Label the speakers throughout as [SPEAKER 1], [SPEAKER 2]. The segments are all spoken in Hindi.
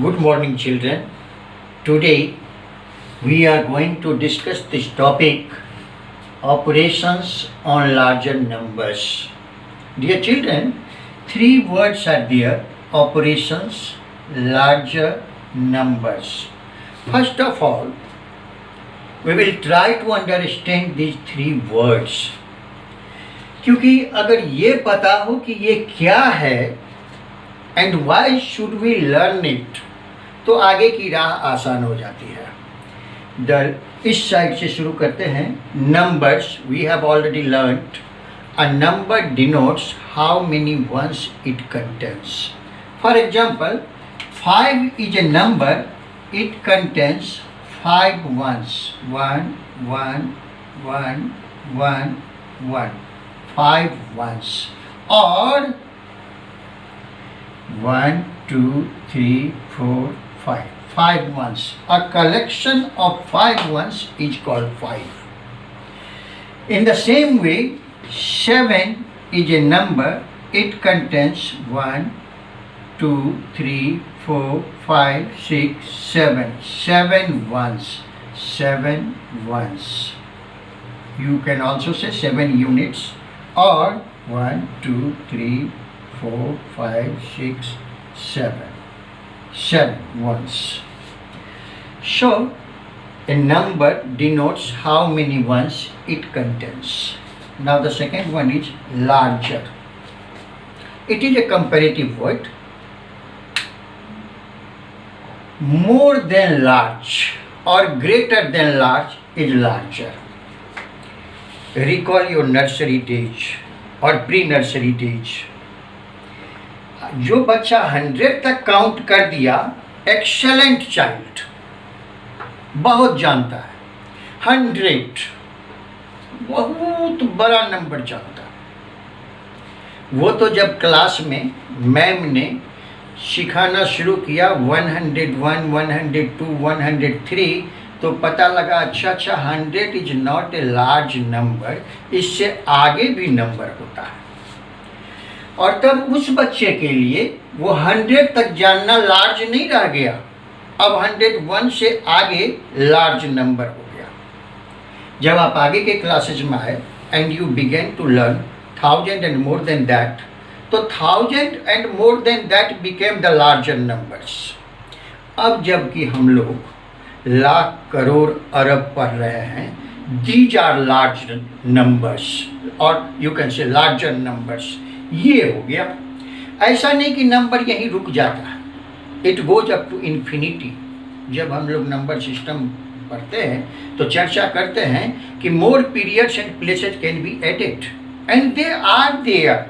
[SPEAKER 1] Good morning, children. Today we are going to discuss this topic operations on larger numbers. Dear children, three words are there operations, larger numbers. First of all, we will try to understand these three words. क्योंकि अगर ये पता हो कि ये क्या है and why should we learn it, तो आगे की राह आसान हो जाती है। इस साइड से शुरू करते हैं। Numbers we have already learned. A number denotes how many ones it contains. For example, 5 is a number, it contains 5 ones. 1 1 1 1 1, 5 ones. और 1 2 3 4 5, 5 ones. A collection of 5 ones is called 5. In the same way, 7 is a number. It contains 1 2 3 4 5 6 7, 7 ones. 7 ones. You can also say 7 units, or 1 2 3 4 5 6 7, 7 ones. So a number denotes how many ones it contains. Now the second one is larger. It is a comparative word. More than large or greater than large is larger. Recall your nursery days or pre-nursery days. जो बच्चा 100 तक काउंट कर दिया, एक्सेलेंट चाइल्ड, बहुत जानता है। 100 बहुत बड़ा नंबर जानता है। वो तो जब क्लास में मैम ने सिखाना शुरू किया 101, 102, 103, तो पता लगा अच्छा 100 is not a large number, इससे आगे भी नंबर होता है। और तब उस बच्चे के लिए वो 100 तक जानना लार्ज नहीं रह गया, अब 101 से आगे लार्ज नंबर हो गया। जब आप आगे के क्लासेज में आए and you begin to learn 1000 and more than that, तो 1000 and more than that became the larger numbers. अब जबकि हम लोग लाख करोड़ अरब पढ़ रहे हैं, दीज आर लार्ज नंबर्स, और you can say larger numbers. ये हो गया। ऐसा नहीं कि नंबर यहीं रुक जाता है, it goes up to infinity. जब हम लोग नंबर सिस्टम पढ़ते हैं तो चर्चा करते हैं कि more periods and places can be added, and they are there.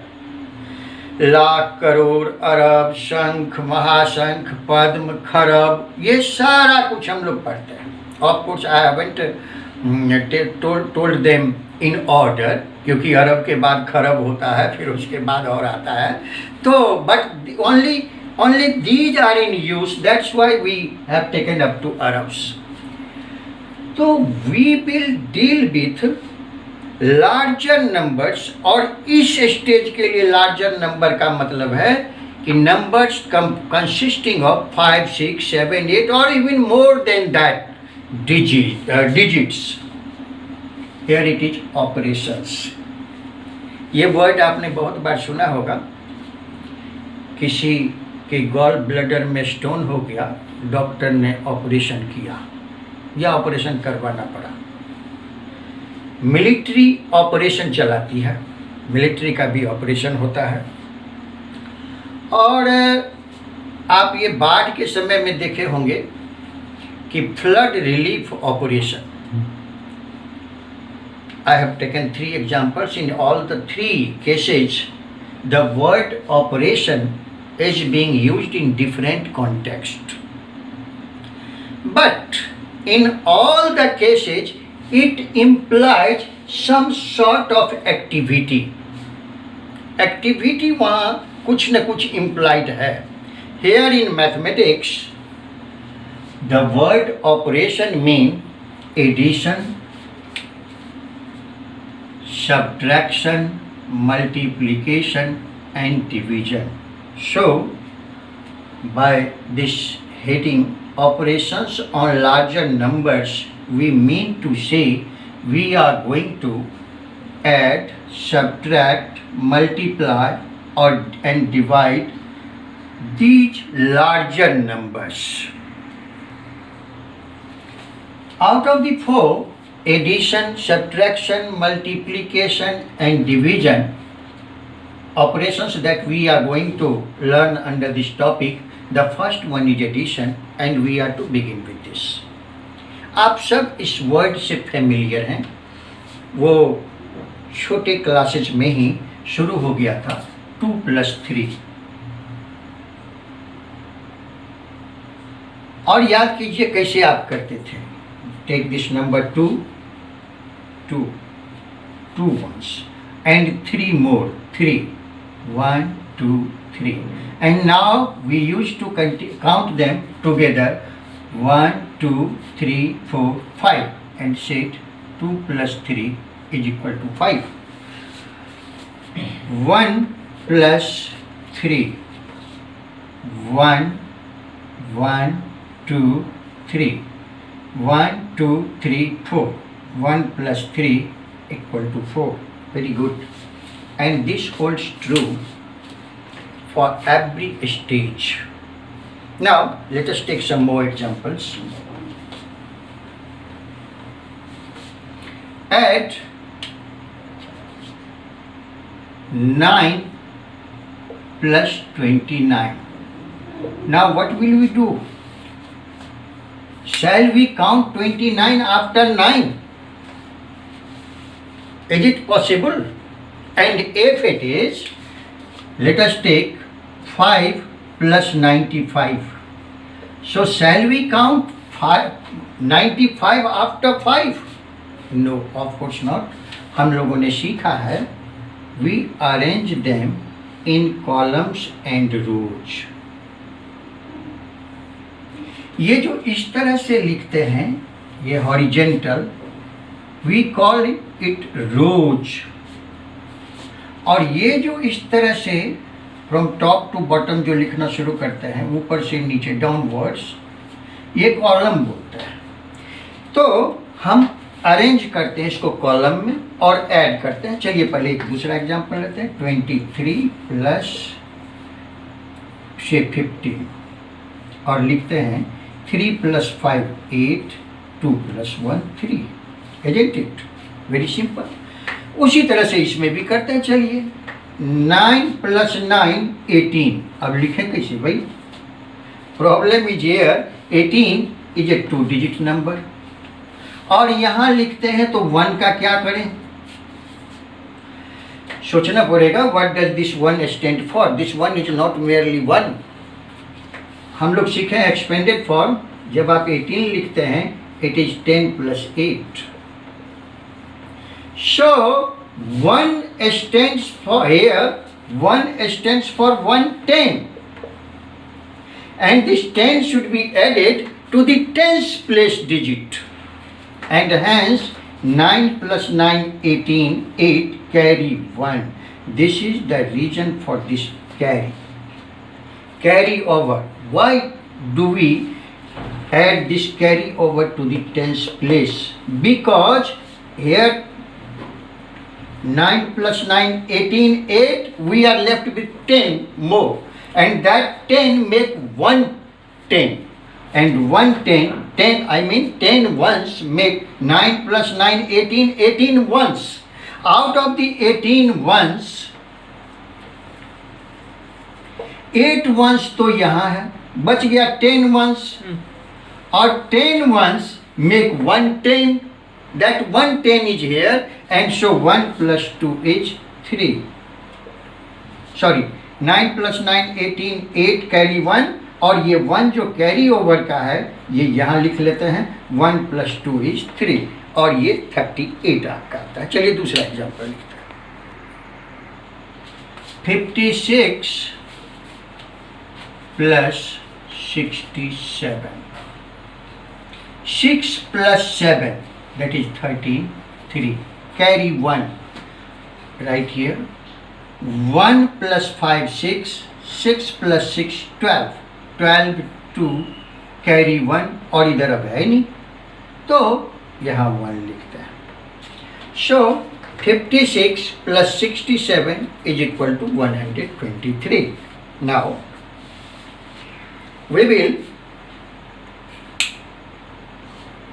[SPEAKER 1] Lakh crore अरब, शंख महाशंख, पद्म खरब, ये सारा कुछ हम लोग पढ़ते हैं। Of course I haven't told them in order, क्योंकि अरब के बाद खरब होता है, फिर उसके बाद और आता है। तो but only these are in use, that's why we have taken up to Arabs. तो we will deal with larger numbers, और इस स्टेज के लिए larger number का मतलब है कि numbers consisting of 5 6 7 8 or even more than that digits. Here it is operations. ये वर्ड आपने बहुत बार सुना होगा। किसी के गॉल ब्लैडर में स्टोन हो गया, डॉक्टर ने ऑपरेशन किया या ऑपरेशन करवाना पड़ा। मिलिट्री ऑपरेशन चलाती है, मिलिट्री का भी ऑपरेशन होता है। और आप ये बाढ़ के समय में देखे होंगे कि flood relief operation. I have taken 3 examples. In all the 3 cases, the word operation is being used in different context. But in all the cases, it implies some sort of activity. Activity वहाँ कुछ न कुछ implied है। Here in mathematics, the word operation mean addition, subtraction, multiplication and division. So by this heading operations on larger numbers, we mean to say we are going to add, subtract, multiply and divide these larger numbers. Out of the four, addition, subtraction, multiplication and division operations that we are going to learn under this topic, the first one is addition and we are to begin with this. आप सब इस वर्ड से फेमिलियर हैं, वो छोटे क्लासेस में ही शुरू हो गया था 2 + 3। और याद कीजिए कैसे आप करते थे। Take this number 2 ones and 3 more, 3, 1 2 3, and now we used to count them together 1 2 3 4 5 and said 2 + 3 is equal to 5. 1 + 3, 1 1 2 3, 1 2 3 4, 1 + 3 equal to 4. Very good. And this holds true for every stage. Now let us take some more examples. Add 9 + 29. Now what will we do? Shall we count 29 after 9? Is it possible? And if it is, let us take 5 + 95. So shall we count 95 after 5? No, of course not. हम लोगों ने सीखा है we arrange them in columns and rows. ये जो इस तरह से लिखते हैं, ये horizontal, we call it rows. और ये जो इस तरह से फ्रॉम टॉप टू बॉटम जो लिखना शुरू करते हैं, ऊपर से नीचे डाउनवर्ड्स, ये कॉलम बोलते हैं। तो हम अरेंज करते हैं इसको कॉलम में और ऐड करते हैं। चलिए पहले एक दूसरा एग्जांपल लेते हैं। 23 + से 15 और लिखते हैं 3 + 5 8, 2 + 1 3। Isn't it? Very simple. उसी तरह से इसमें भी करते हैं। चलिए 9 + 9 18। अब लिखें कैसे भाई? Problem is here 18 is a 2 digit number और यहां लिखते हैं तो 1 का क्या करें? सोचना पड़ेगा what does this 1 stand for. This 1 is not merely 1। हम लोग सीखे एक्सपेंडेड फॉर्म। जब आप 18 लिखते हैं it is 10 + 8। So 1 stands for here, 1 stands for 110, and this 10 should be added to the tens place digit, and hence 9 + 9 18, 8 carry 1. This is the reason for this carry over. Why do we add this carry over to the tens place? Because here 9 + 9 18 8, we are left with 10 more, and that 10 make 110, and 110 I mean 10 ones make 9 + 9 18 18 ones. Out of the 18 ones 8 ones तो यहाँ है, बच गया 10 ones, और 10 ones make 110. That 110 is here, and so 1 + 2 is 3. Sorry, 9 + 9 18 8 carry 1, और ये 1 जो कैरी ओवर का है ये यहाँ लिख लेते हैं। 1 + 2 is 3, और ये 38 आपका आता है। चलिए दूसरा एग्जाम्पल लिखते हैं। 56 + 67। 6 + 7, that is 33. Carry 1 right here. 1 + 5 6, 6 + 6 12, 12 2 carry 1 और इधर अब है नहीं, तो यहाँ 1 लिखते हैं। सो 56 plus 67 is equal to 123. Now we will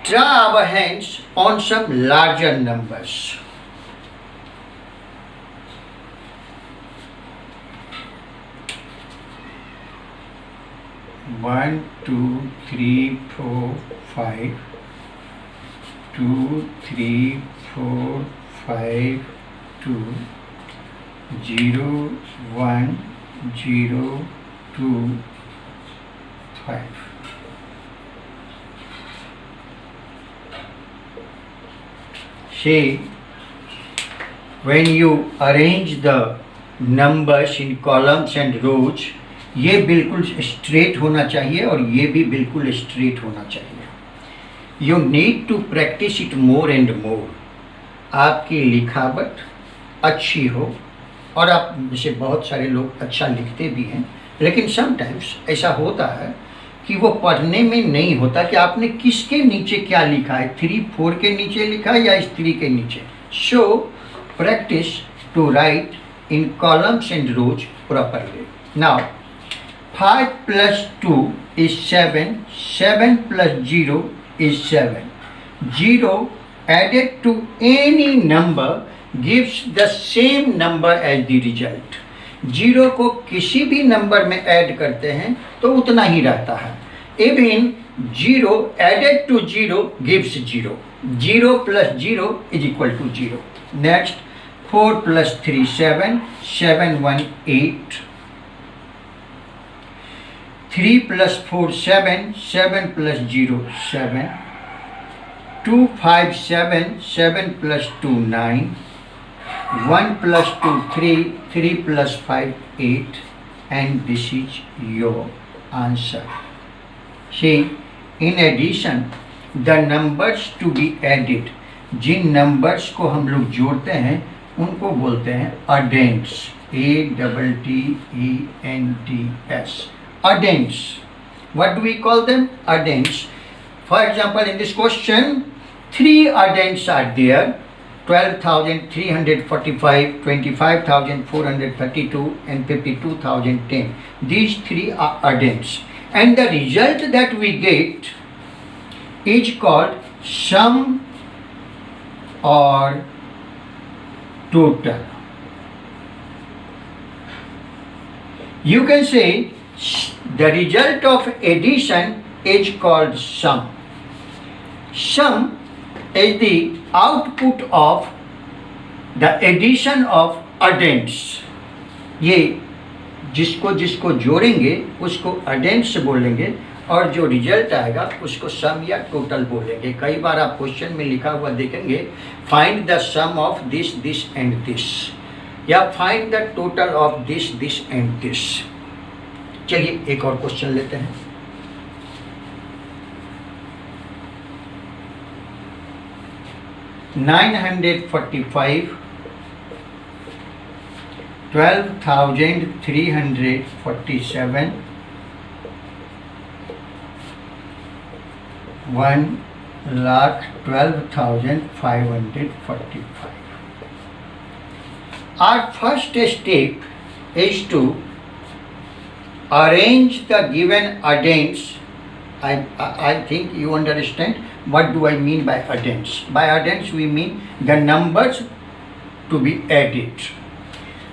[SPEAKER 1] try our hands on some larger numbers. 1 2 3 4 5 2 3 4 5 2 0 1 0 2 5. See, when you arrange the numbers in columns and rows, ये बिल्कुल स्ट्रेट होना चाहिए और ये भी बिल्कुल स्ट्रेट होना चाहिए। You need to practice it more and more. आपकी लिखावट अच्छी हो, और आप जैसे बहुत सारे लोग अच्छा लिखते भी हैं, लेकिन समटाइम्स ऐसा होता है कि वो पढ़ने में नहीं होता कि आपने किसके नीचे क्या लिखा है, 3 4 के नीचे लिखा है या स्त्री के नीचे। So practice to write in columns and rows properly. Now 5 plus 2 is 7, 7 plus 0 is 7. 0 added to any number gives the same number as the result. 0 को किसी भी नंबर में ऐड करते हैं तो उतना ही रहता है। Even 0 added to 0 gives 0. 0 plus 0 is equal to 0. Next, 4 plus 3 7, 7 1 8. 3 plus 4 7, 7 plus 0 7, 2 5 7, 7 plus 2 9, 1 plus 2 3, 3 plus 5 8, and this is your answer. See, in addition, the numbers to be added, Jin numbers को हम लोग जोड़ते हैं उनको बोलते हैं addends. ADDENDS. Addends. What do we call them? Addends. For example, in this question, 3 addends are there: 12,345, 25,432, and 52,010. These 3 are addends, and the result that we get is called sum or total. You can say the result of addition is called sum. Sum is the output of the addition of addends. ये जिसको जिसको जोड़ेंगे उसको addends बोलेंगे, और जो रिजल्ट आएगा उसको सम या टोटल बोलेंगे। कई बार आप क्वेश्चन में लिखा हुआ देखेंगे, find the sum of this this and this, या find the total of this this and this. चलिए एक और क्वेश्चन लेते हैं। $945, 12,347, 1,12,545. Our first step is to arrange the given addends. I think you understand what do I mean by addends. By addends we mean the numbers to be added.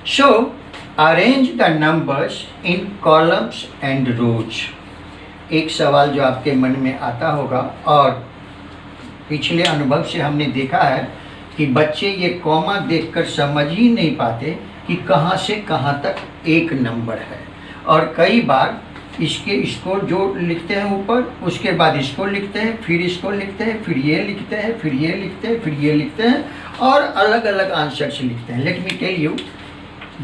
[SPEAKER 1] So arrange the numbers in columns and rows. एक सवाल जो आपके मन में आता होगा, और पिछले अनुभव से हमने देखा है कि बच्चे ये कॉमा देखकर समझ ही नहीं पाते कि कहाँ से कहाँ तक एक नंबर है, और कई बार इसको जो लिखते हैं ऊपर, उसके बाद इसको लिखते हैं, फिर इसको लिखते हैं, फिर ये लिखते हैं, फिर ये लिखते हैं, फिर ये लिखते हैं, और अलग अलग आंसर्स लिखते हैं। लेट मी टेल यू,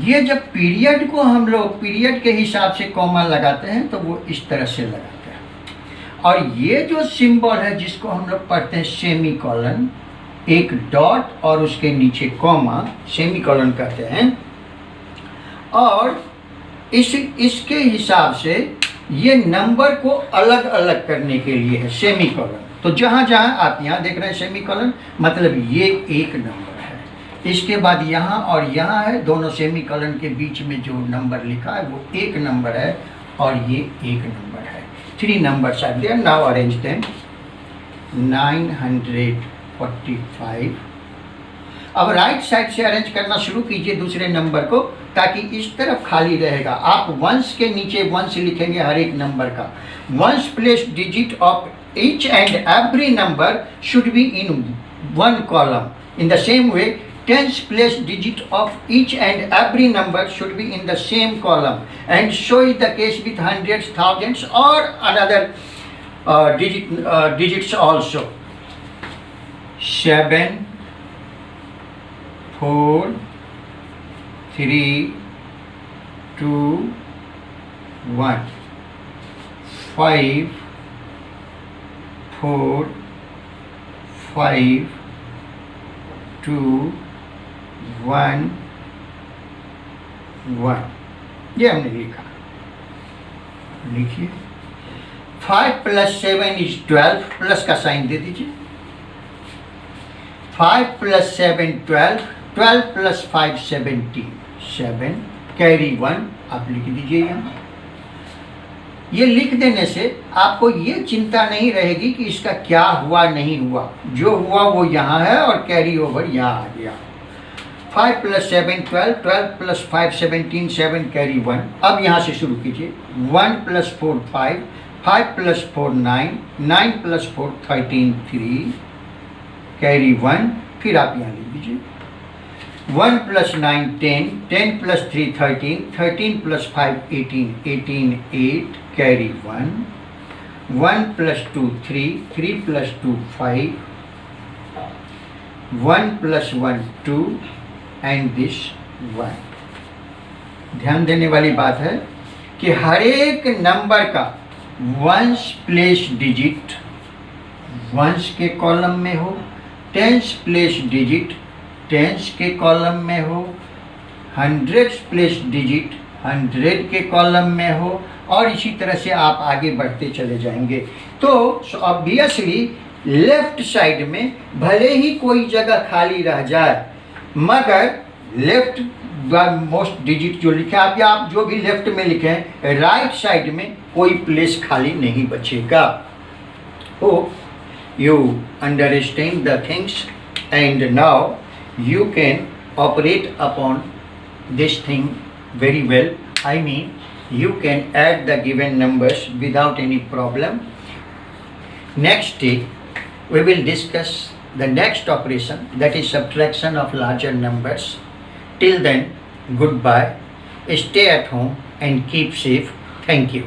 [SPEAKER 1] ये जब पीरियड को हम लोग पीरियड के हिसाब से कॉमा लगाते हैं तो वो इस तरह से लगाते हैं, और ये जो सिंबल है जिसको हम लोग पढ़ते हैं सेमी कॉलन, एक डॉट और उसके नीचे कॉमा, सेमी कॉलन कहते हैं, और इसके हिसाब से ये नंबर को अलग अलग करने के लिए है सेमी कॉलन। तो जहाँ जहाँ आप यहाँ देख रहे हैं सेमी कॉलन, मतलब ये एक नंबर है। इसके बाद यहाँ और यहाँ है, दोनों सेमी कॉलन के बीच में जो नंबर लिखा है वो एक नंबर है और ये एक नंबर है। 3 numbers are there. Now arrange them. 945। अब राइट साइड से अरेंज करना शुरू कीजिए दूसरे नंबर को, ताकि इस तरफ खाली रहेगा। आप वंस के नीचे वंस लिखेंगे हर एक नंबर का। Ones place digit of each and every number should be in one column. In the same way, tens place digit of each and every number should be in the same column. And so is the case with hundreds, thousands, or another digits also. 7, 4, 3, 2, 1, 5, 4, 5, 2, 1, 1। ये हमने लिखा। लिखिए 5 + 7 = 12। प्लस का साइन दे दीजिए। 5 + 7 12, 12 + 5 17, 7 कैरी 1 आप लिख दीजिए यहाँ। ये लिख देने से आपको ये चिंता नहीं रहेगी कि इसका क्या हुआ नहीं हुआ। जो हुआ वो यहाँ है और कैरी ओवर यहाँ आ गया। 5 + 7 12, 12 + 5 17, 7 कैरी 1। अब यहाँ से शुरू कीजिए। 1 + 4 5, 5 + 4 9, 9 + 4 13, 3 कैरी 1। फिर आप यहाँ लिख दीजिए 1 + 9 10, 10 + 3 13, 13 + 5 18, 18 8 कैरी 1। 1 + 2 3, 3 + 2 5, 1 + 1 2 and this 1। ध्यान देने वाली बात है कि हर एक नंबर का वंस प्लेस डिजिट वंस के कॉलम में हो, टेंस प्लेस डिजिट टेंस के कॉलम में हो, हंड्रेड्स प्लेस डिजिट 100 के कॉलम में हो, और इसी तरह से आप आगे बढ़ते चले जाएंगे। तो ऑब्वियसली लेफ्ट साइड में भले ही कोई जगह खाली रह जाए, मगर लेफ्ट मोस्ट डिजिट जो लिखा है, या आप जो भी लेफ्ट में लिखे हैं, राइट साइड में कोई प्लेस खाली नहीं बचेगा। Hope you understand the things, and now you can operate upon this thing very well. I mean, you can add the given numbers without any problem. Next day we will discuss the next operation, that is subtraction of larger numbers. Till then, goodbye, stay at home and keep safe. Thank you.